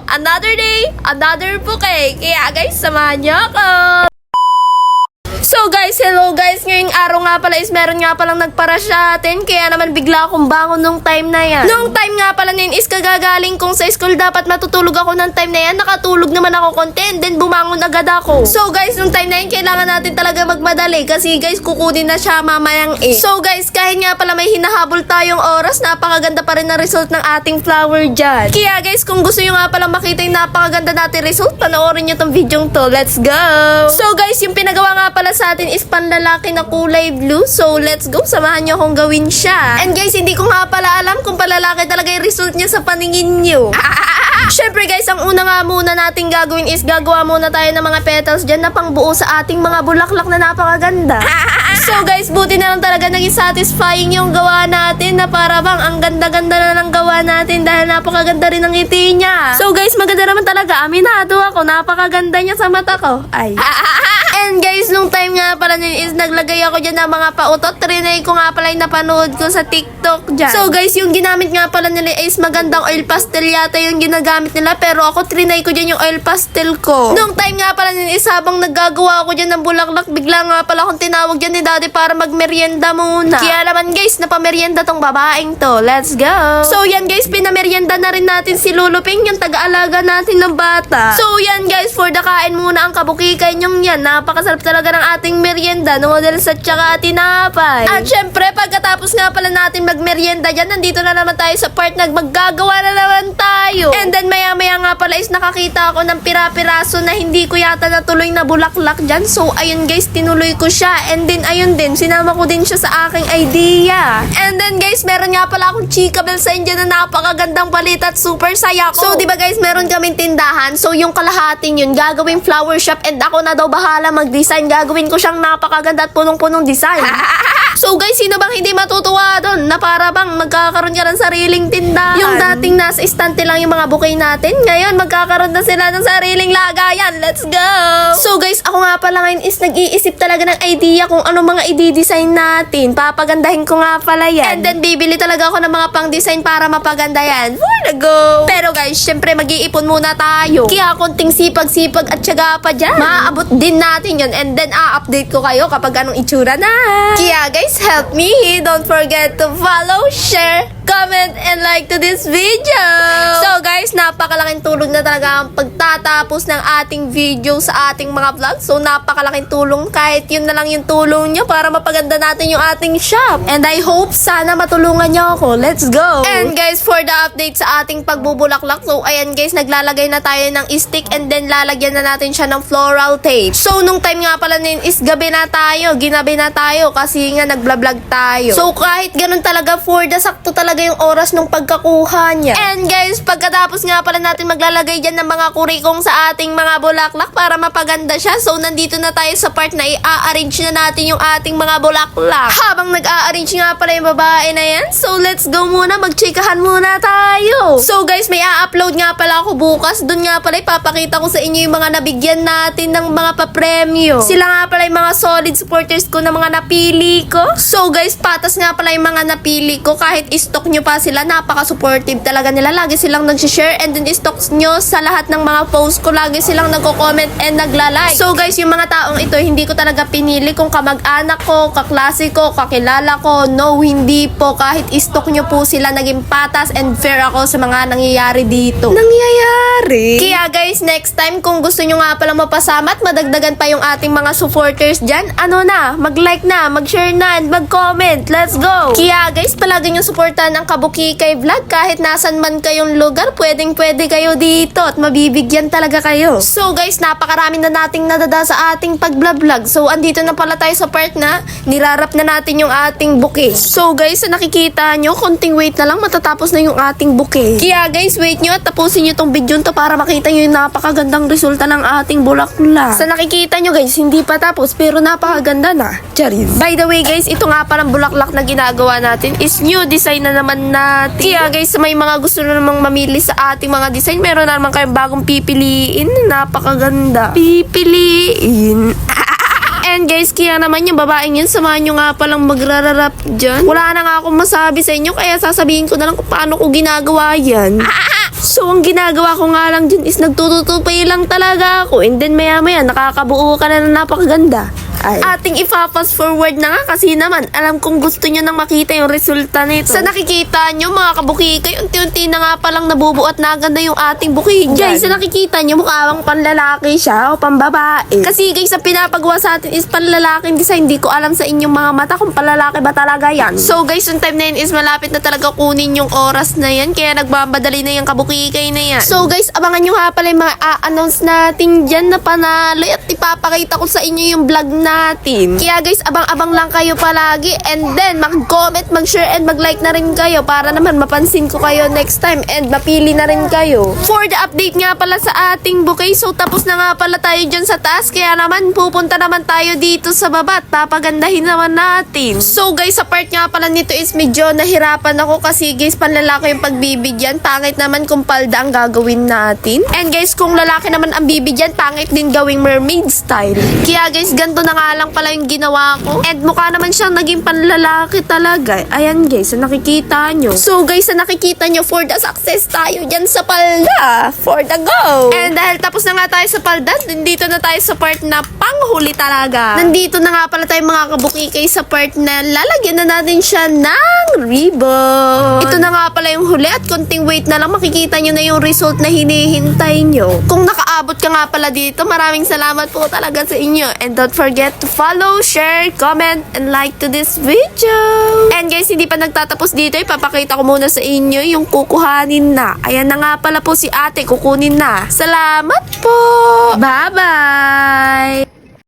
another day, another bouquet. Kaya guys, samahan niyo ako. So guys, hello guys. Ngayong araw nga pala is meron nga palang nagpara sa atin. Kaya naman bigla akong bangon nung time na yan. Nung time nga pala na yun is kagagaling kong sa school. Dapat matutulog ako ng time na yan. Nakatulog naman ako konti and then bumangon agad ako. So guys, nung time na yun kailangan natin talaga magmadali. Kasi guys, kukunin na siya mamayang 8. So guys, kahit nga pala may hinahabol tayong oras, napakaganda pa rin ang result ng ating flower dyan. Kaya guys, kung gusto nyo nga palang makita yung napakaganda natin result, panoorin nyo tong video to. Let's go! So guys, yung pinagawa nga pala sa atin is panlalaki na kulay blue. So, let's go. Samahan nyo akong gawin siya. And guys, hindi ko nga pala alam kung palalaki talaga yung result niya sa paningin nyo. Syempre guys, ang una nga muna natin gagawin is gagawa muna tayo ng mga petals dyan na pangbuo sa ating mga bulaklak na napakaganda. So guys, buti na lang talaga naging satisfying yung gawa natin na para bang ang ganda-ganda na ng gawa natin dahil napakaganda rin ng ngiti niya. So guys, maganda naman talaga. Aminado ako. Napakaganda niya sa mata ko. Ay. And guys, nung time nga pala nyo is naglagay ako dyan ng mga pautot. Trinay ko nga pala yung napanood ko sa TikTok dyan. So guys, yung ginamit nga pala nila is magandang oil pastel yata yung ginagamit nila. Pero ako trinay ko dyan yung oil pastel ko. Nung time nga pala nyo is habang naggagawa ako dyan ng bulaklak, bigla nga pala akong tinawag dyan ni daddy para magmerienda muna. Kaya naman guys, napamerienda tong babaeng to. Let's go! So yan guys, pinamerienda na rin natin si Luluping, yung taga-alaga natin ng bata. So yan guys, for the kain muna ang kabukikay nyong yan. Napakasarap talaga ng ating merienda, noodles at saka tinapay. At syempre, pagkatapos nga pala natin magmerienda dyan, nandito na naman tayo sa part na maggagawa na naman tayo. And then maya-maya nga pala is nakakita ako ng pira-piraso na hindi ko yata natuloy na bulaklak dyan. So ayun guys, tinuloy ko siya. And then ayun din, sinama ko din siya sa aking idea. And then guys, meron nga pala akong chika bell sa inyo na napakagandang palit at super saya ko. So diba guys, meron kaming tindahan. So yung kalahating yun, gagawing flower shop and ako na daw bahala mag-design. Gagawin ko siyang napakaganda at punong-punong design. So guys, sino bang hindi matutuwa doon na para bang magkakaroon ka ng sariling tindahan? Yung dating nasa istante lang yung mga bouquet natin, ngayon magkakaroon na sila ng sariling lagayan. Let's go! So guys, ako nga pala ngayon is nag-iisip talaga ng idea kung ano mga i-design natin. Papagandahin ko nga pala yan. And then bibili talaga ako ng mga pang-design para mapaganda yan. For the go! Pero guys, syempre mag-iipon muna tayo. Kaya konting sipag-sipag at syaga pa dyan. Maaabot din natin yun. And then update ko kayo kapag anong itsura na. Kaya guys, help me. Don't forget to follow, share, comment, and like to this video. So guys, napakalaking tulong na talaga ang pagtatapos ng ating video sa ating mga vlog. So napakalaking tulong, kahit yun na lang yung tulong nyo para mapaganda natin yung ating shop. And I hope sana matulungan nyo ako. Let's go! And guys, for the update sa ating pagbubulaklak, so ayan guys, naglalagay na tayo ng stick and then lalagyan na natin siya ng floral tape. So nung time nga pala na yun is gabi na tayo, ginabi na tayo kasi nga nagblog tayo. So kahit ganun talaga, for the sakto talaga yung oras nung pagkakuha niya. And guys, pagkatapos nga pala natin maglalagay dyan ng mga kurikong sa ating mga bulaklak para mapaganda siya. So nandito na tayo sa part na i-arrange na natin yung ating mga bulaklak. Habang nag-a-arrange nga pala yung babae na yan, so let's go muna, magchikahan muna tayo. So guys, may a-upload nga pala ako bukas. Doon nga pala ipapakita ko sa inyo yung mga nabigyan natin ng mga papremyo. Sila nga pala yung mga solid supporters ko na mga napili ko. So guys, patas nga pala yung mga napili ko. Kahit i-stock nyo pa sila, napaka-supportive talaga nila. Lagi silang nag-share and then i-stock nyo sa lahat ng mga post ko. Lagi silang nagko-comment and nagla-like. So guys, yung mga taong ito, hindi ko talaga pinili kung kamag-anak ko, kaklase ko, kakilala ko. No, hindi po. Kahit i-stock nyo po sila, naging patas and fair ako sa mga nangyayari dito. Nangyayari? Kaya guys, next time kung gusto nyo nga pala mapasama at madagdagan pa yung ating mga supporters dyan, ano na, mag-like na, mag-share na, and mag-comment. Let's go! Kaya guys, palagi nyo supportan ang Kabukikay Vlog. Kahit nasan man kayong lugar, pwedeng-pwede kayo dito at mabibigyan talaga kayo. So guys, napakarami na nating nadada sa ating pag-vlog. So andito na pala tayo sa part na nirarap na natin yung ating bouquet. So guys, sa nakikita nyo, konting wait na lang matatapos na yung ating bouquet. Kaya guys, wait nyo at tapusin nyo tong video to para makita nyo yung napakagandang resulta ng ating bulaklak. Sa nakikita nyo guys, hindi pa tapos pero napakaganda na. Charis. By the way guys, ito nga parang bulaklak na ginagawa natin is new design na naman natin. Kaya guys, may mga gusto na namang mamili sa ating mga design, meron na naman kayong bagong pipiliin. Napakaganda. Pipiliin. And guys, kaya naman yung babaeng yun, samahan nyo nga palang magrararap dyan. Wala na nga akong masabi sa inyo, kaya sasabihin ko na lang kung paano ko ginagawa yan. So, ang ginagawa ko nga lang dyan is nagtututupay lang talaga ako. And then maya-maya, nakakabuo ka na ng napakaganda. Ay. Ating ipa-fast forward na nga kasi naman alam kong gusto nyo nang makita yung resulta nito. Sa nakikita nyo mga kabukikay, unti-unti na nga palang nabubuo at naganda yung ating bukid. Guys, sa nakikita nyo mukhang panlalaki siya o pambabae. Kasi guys, sa pinapagawa sa atin is panlalaking design. Hindi ko alam sa inyong mga mata kung panlalaki ba talaga yan. So guys, yung time na yun is malapit na talaga kunin yung oras na yan. Kaya nagbabadali na yung kabukikay na yan. So guys, abangan nyo nga pala yung mga a-announce natin dyan na panalo at ipapakita ko sa inyo yung vlog natin. Kaya guys, abang-abang lang kayo palagi and then mag-comment, mag-share and mag-like na rin kayo para naman mapansin ko kayo next time and mapili na rin kayo. For the update nga pala sa ating bouquet, so tapos na nga pala tayo dyan sa taas kaya naman pupunta naman tayo dito sa baba at papagandahin naman natin. So guys, sa part nga pala nito is medyo nahirapan ako kasi guys, panlalaki yung pagbibigyan. Pangit naman kung palda ang gagawin natin. And guys, kung lalaki naman ang bibigyan, pangit din gawing mermaid style. Kaya guys, ganito na nga lang pala yung ginawa ko. And mukha naman siyang naging panlalaki talaga. Ayan guys, sa nakikita nyo. So guys, sa nakikita nyo, for the success tayo dyan sa palda. For the go! And dahil tapos na nga tayo sa palda, nandito na tayo sa part na panghuli talaga. Nandito na nga pala tayo mga kabukikay sa part na lalagyan na natin siya ng ribbon. Ito na nga pala yung huli at konting wait na lang makikita nyo na yung result na hinihintay nyo. Kung nakaabot ka nga pala dito, maraming salamat po talaga sa inyo. And don't forget to follow, share, comment, and like to this video. And guys, hindi pa nagtatapos dito, ipapakita ko muna sa inyo yung kukuhanin na. Ayan na nga pala po si ate, kukunin na. Salamat po! Bye-bye!